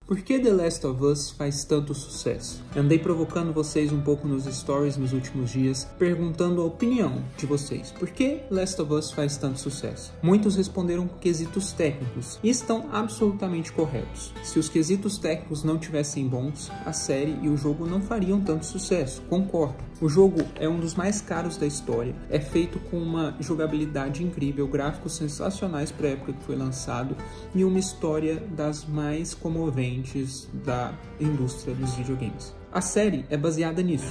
Por que The Last of Us faz tanto sucesso? Andei provocando vocês um pouco nos stories nos últimos dias, perguntando a opinião de vocês. Por que Last of Us faz tanto sucesso? Muitos responderam quesitos técnicos e estão absolutamente corretos. Se os quesitos técnicos não tivessem bons, a série e o jogo não fariam tanto sucesso, concordo. O jogo é um dos mais caros da história, é feito com uma jogabilidade incrível, gráficos sensacionais para a época que foi lançado e uma história das mais comoventes da indústria dos videogames. A série é baseada nisso.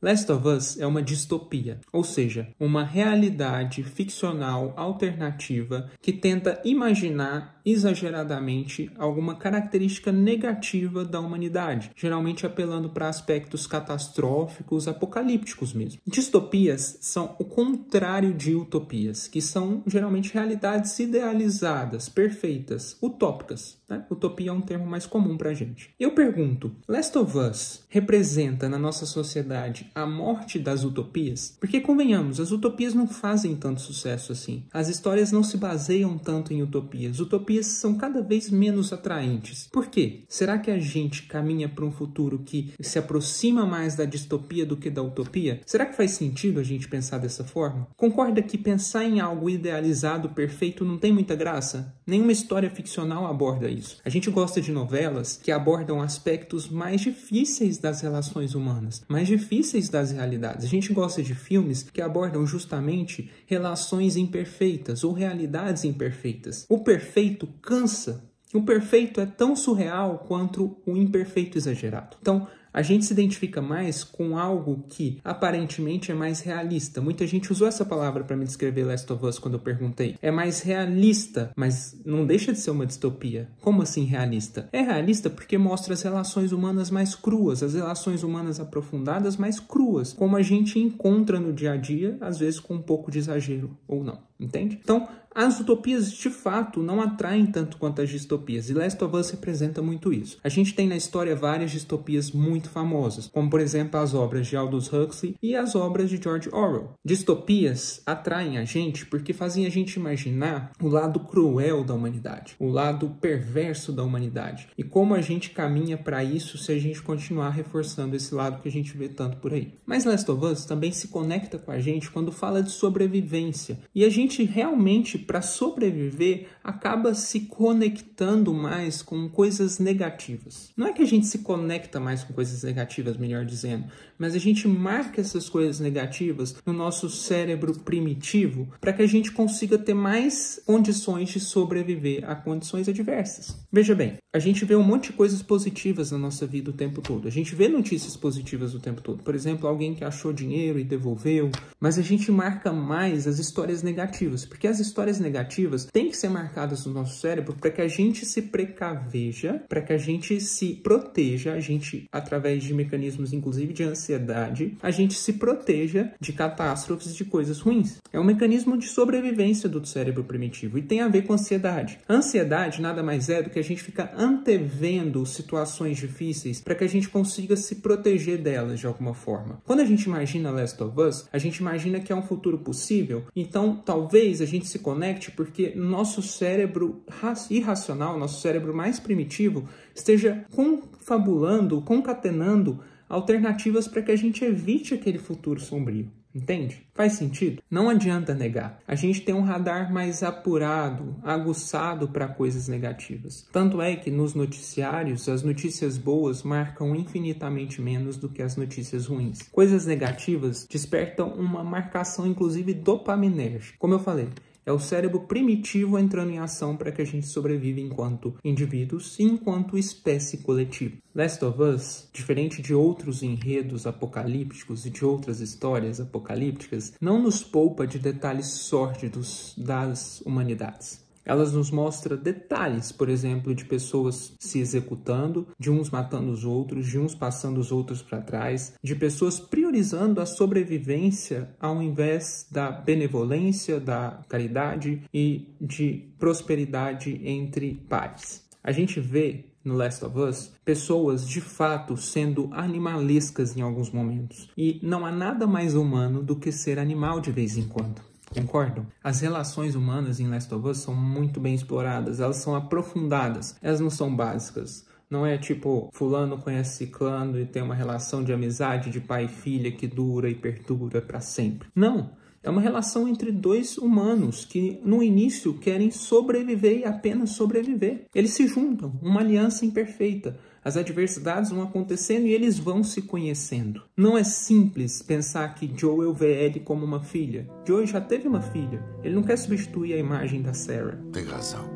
Last of Us é uma distopia, ou seja, uma realidade ficcional alternativa que tenta imaginar exageradamente alguma característica negativa da humanidade, geralmente apelando para aspectos catastróficos, apocalípticos mesmo. Distopias são o contrário de utopias, que são geralmente realidades idealizadas, perfeitas, utópicas, né? Utopia é um termo mais comum para a gente. Eu pergunto, Last of Us representa na nossa sociedade a morte das utopias? Porque, convenhamos, as utopias não fazem tanto sucesso assim. As histórias não se baseiam tanto em utopias. Utopias são cada vez menos atraentes. Por quê? Será que a gente caminha para um futuro que se aproxima mais da distopia do que da utopia? Será que faz sentido a gente pensar dessa forma? Concorda que pensar em algo idealizado, perfeito, não tem muita graça? Nenhuma história ficcional aborda isso. A gente gosta de novelas que abordam aspectos mais difíceis das relações humanas, mais difíceis das realidades. A gente gosta de filmes que abordam justamente relações imperfeitas ou realidades imperfeitas. O perfeito cansa. O perfeito é tão surreal quanto o imperfeito exagerado. Então, a gente se identifica mais com algo que aparentemente é mais realista. Muita gente usou essa palavra para me descrever Last of Us quando eu perguntei. É mais realista, mas não deixa de ser uma distopia. Como assim realista? É realista porque mostra as relações humanas mais cruas, as relações humanas aprofundadas mais cruas, como a gente encontra no dia a dia, às vezes com um pouco de exagero ou não, entende? Então, as utopias, de fato, não atraem tanto quanto as distopias, e Last of Us representa muito isso. A gente tem na história várias distopias muito famosas, como, por exemplo, as obras de Aldous Huxley e as obras de George Orwell. Distopias atraem a gente porque fazem a gente imaginar o lado cruel da humanidade, o lado perverso da humanidade, e como a gente caminha para isso se a gente continuar reforçando esse lado que a gente vê tanto por aí. Mas Last of Us também se conecta com a gente quando fala de sobrevivência, e a gente realmente, para sobreviver, acaba se conectando mais com coisas negativas. Não é que a gente se conecta mais com coisas negativas, melhor dizendo, mas a gente marca essas coisas negativas no nosso cérebro primitivo para que a gente consiga ter mais condições de sobreviver a condições adversas. Veja bem, a gente vê um monte de coisas positivas na nossa vida o tempo todo. A gente vê notícias positivas o tempo todo. Por exemplo, alguém que achou dinheiro e devolveu, mas a gente marca mais as histórias negativas, porque as histórias negativas têm que ser marcadas no nosso cérebro para que a gente se precaveja, para que a gente se proteja, a gente, através de mecanismos inclusive de ansiedade, a gente se proteja de catástrofes, de coisas ruins. É um mecanismo de sobrevivência do cérebro primitivo e tem a ver com ansiedade. A ansiedade nada mais é do que a gente ficar antevendo situações difíceis para que a gente consiga se proteger delas de alguma forma. Quando a gente imagina Last of Us, a gente imagina que é um futuro possível, então talvez a gente se conecte porque nosso cérebro irracional, nosso cérebro mais primitivo, esteja confabulando, concatenando alternativas para que a gente evite aquele futuro sombrio. Entende? Faz sentido? Não adianta negar. A gente tem um radar mais apurado, aguçado para coisas negativas. Tanto é que nos noticiários, as notícias boas marcam infinitamente menos do que as notícias ruins. Coisas negativas despertam uma marcação, inclusive dopaminérgica. Como eu falei, é o cérebro primitivo entrando em ação para que a gente sobreviva enquanto indivíduos e enquanto espécie coletiva. Last of Us, diferente de outros enredos apocalípticos e de outras histórias apocalípticas, não nos poupa de detalhes sórdidos das humanidades. Elas nos mostram detalhes, por exemplo, de pessoas se executando, de uns matando os outros, de uns passando os outros para trás, de pessoas priorizando a sobrevivência ao invés da benevolência, da caridade e de prosperidade entre pares. A gente vê no Last of Us pessoas de fato sendo animalescas em alguns momentos. E não há nada mais humano do que ser animal de vez em quando. Concordam? As relações humanas em Last of Us são muito bem exploradas, elas são aprofundadas, elas não são básicas. Não é tipo, fulano conhece ciclano e tem uma relação de amizade de pai e filha que dura e perdura para sempre. Não, é uma relação entre dois humanos que no início querem sobreviver e apenas sobreviver. Eles se juntam, uma aliança imperfeita. As adversidades vão acontecendo e eles vão se conhecendo. Não é simples pensar que Joel vê Ellie como uma filha. Joel já teve uma filha. Ele não quer substituir a imagem da Sarah. Tem razão.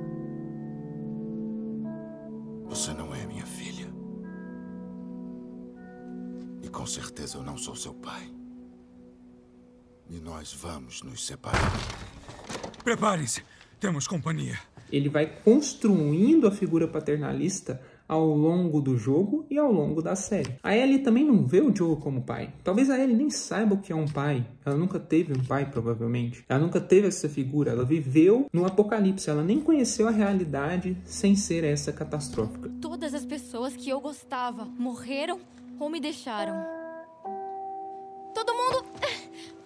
Você não é minha filha. E com certeza eu não sou seu pai. E nós vamos nos separar. Preparem-se. Temos companhia. Ele vai construindo a figura paternalista ao longo do jogo e ao longo da série. A Ellie também não vê o Joel como pai. Talvez a Ellie nem saiba o que é um pai. Ela nunca teve um pai, provavelmente. Ela nunca teve essa figura. Ela viveu no apocalipse. Ela nem conheceu a realidade sem ser essa catastrófica. Todas as pessoas que eu gostava morreram ou me deixaram. Todo mundo...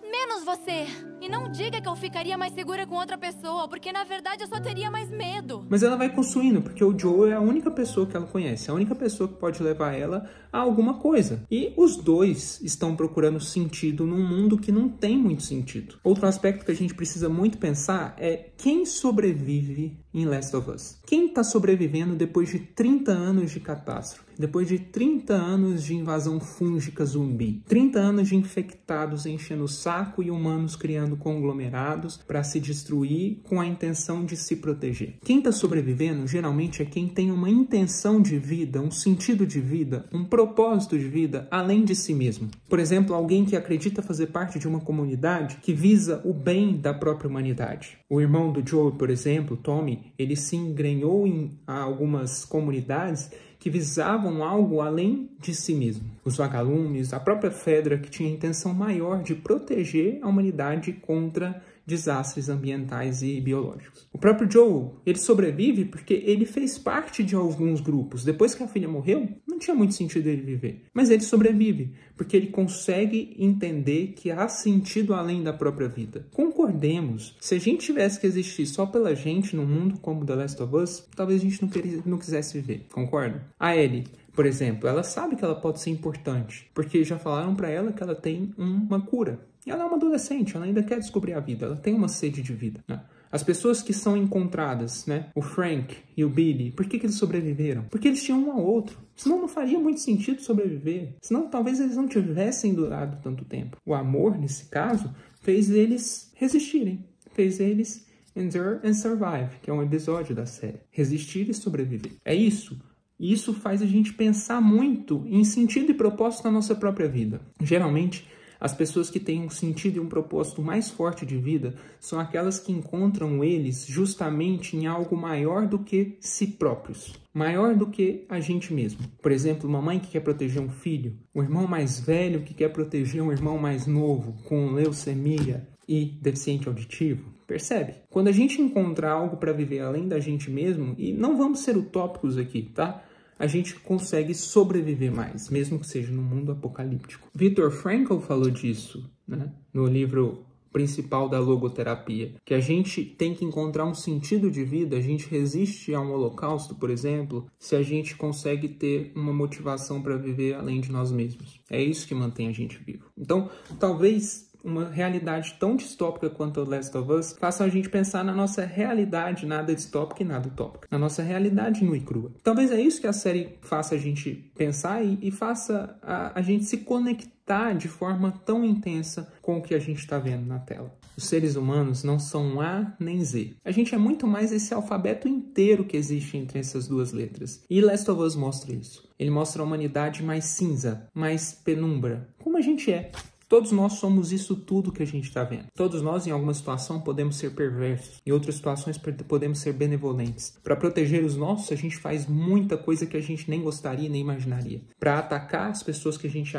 menos você. E não diga que eu ficaria mais segura com outra pessoa, porque na verdade eu só teria mais medo. Mas ela vai construindo, porque o Joel é a única pessoa que ela conhece, a única pessoa que pode levar ela a alguma coisa. E os dois estão procurando sentido num mundo que não tem muito sentido. Outro aspecto que a gente precisa muito pensar é quem sobrevive em Last of Us. Quem está sobrevivendo depois de 30 anos de catástrofe? Depois de 30 anos de invasão fúngica zumbi, 30 anos de infectados enchendo o saco e humanos criando conglomerados para se destruir com a intenção de se proteger. Quem está sobrevivendo geralmente é quem tem uma intenção de vida, um sentido de vida, um propósito de vida além de si mesmo. Por exemplo, alguém que acredita fazer parte de uma comunidade que visa o bem da própria humanidade. O irmão do Joel, por exemplo, Tommy, ele se engrenhou em algumas comunidades que visavam algo além de si mesmo. Os vagalumes, a própria Fedra, que tinha a intenção maior de proteger a humanidade contra desastres ambientais e biológicos. O próprio Joel, ele sobrevive porque ele fez parte de alguns grupos. Depois que a filha morreu, não tinha muito sentido ele viver. Mas ele sobrevive porque ele consegue entender que há sentido além da própria vida. Concordemos, se a gente tivesse que existir só pela gente num mundo como The Last of Us, talvez a gente não quisesse viver. Concorda? A Ellie, por exemplo, ela sabe que ela pode ser importante, porque já falaram para ela que ela tem uma cura. E ela é uma adolescente, ela ainda quer descobrir a vida, ela tem uma sede de vida, né? As pessoas que são encontradas, né? O Frank e o Billy, por que eles sobreviveram? Porque eles tinham um ao outro. Senão não faria muito sentido sobreviver. Senão talvez eles não tivessem durado tanto tempo. O amor, nesse caso, fez eles resistirem. Fez eles endure and survive, que é um episódio da série. Resistir e sobreviver. É isso. E isso faz a gente pensar muito em sentido e propósito na nossa própria vida. Geralmente, as pessoas que têm um sentido e um propósito mais forte de vida são aquelas que encontram eles justamente em algo maior do que si próprios, maior do que a gente mesmo. Por exemplo, uma mãe que quer proteger um filho, um irmão mais velho que quer proteger um irmão mais novo com leucemia e deficiente auditivo. Percebe? Quando a gente encontrar algo para viver além da gente mesmo, e não vamos ser utópicos aqui, tá? A gente consegue sobreviver mais, mesmo que seja num mundo apocalíptico. Viktor Frankl falou disso, né, no livro principal da logoterapia, que a gente tem que encontrar um sentido de vida, a gente resiste a um holocausto, por exemplo, se a gente consegue ter uma motivação para viver além de nós mesmos. É isso que mantém a gente vivo. Então, talvez uma realidade tão distópica quanto The Last of Us faça a gente pensar na nossa realidade nada distópica e nada utópica. Na nossa realidade nua e crua. Talvez é isso que a série faça a gente pensar e faça a gente se conectar de forma tão intensa com o que a gente está vendo na tela. Os seres humanos não são A nem Z. A gente é muito mais esse alfabeto inteiro que existe entre essas duas letras. E Last of Us mostra isso. Ele mostra a humanidade mais cinza, mais penumbra, como a gente é. Todos nós somos isso tudo que a gente está vendo. Todos nós, em alguma situação, podemos ser perversos. Em outras situações, podemos ser benevolentes. Para proteger os nossos, a gente faz muita coisa que a gente nem gostaria, nem imaginaria. Para atacar as pessoas que a gente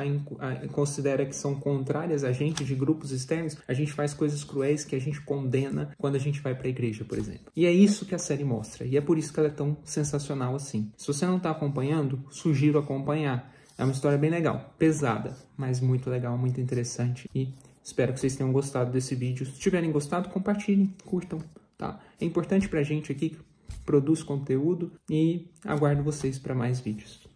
considera que são contrárias a gente, de grupos externos, a gente faz coisas cruéis que a gente condena quando a gente vai para a igreja, por exemplo. E é isso que a série mostra. E é por isso que ela é tão sensacional assim. Se você não está acompanhando, sugiro acompanhar. É uma história bem legal, pesada, mas muito legal, muito interessante. E espero que vocês tenham gostado desse vídeo. Se tiverem gostado, compartilhem, curtam, tá? É importante pra gente aqui que produz conteúdo e aguardo vocês para mais vídeos.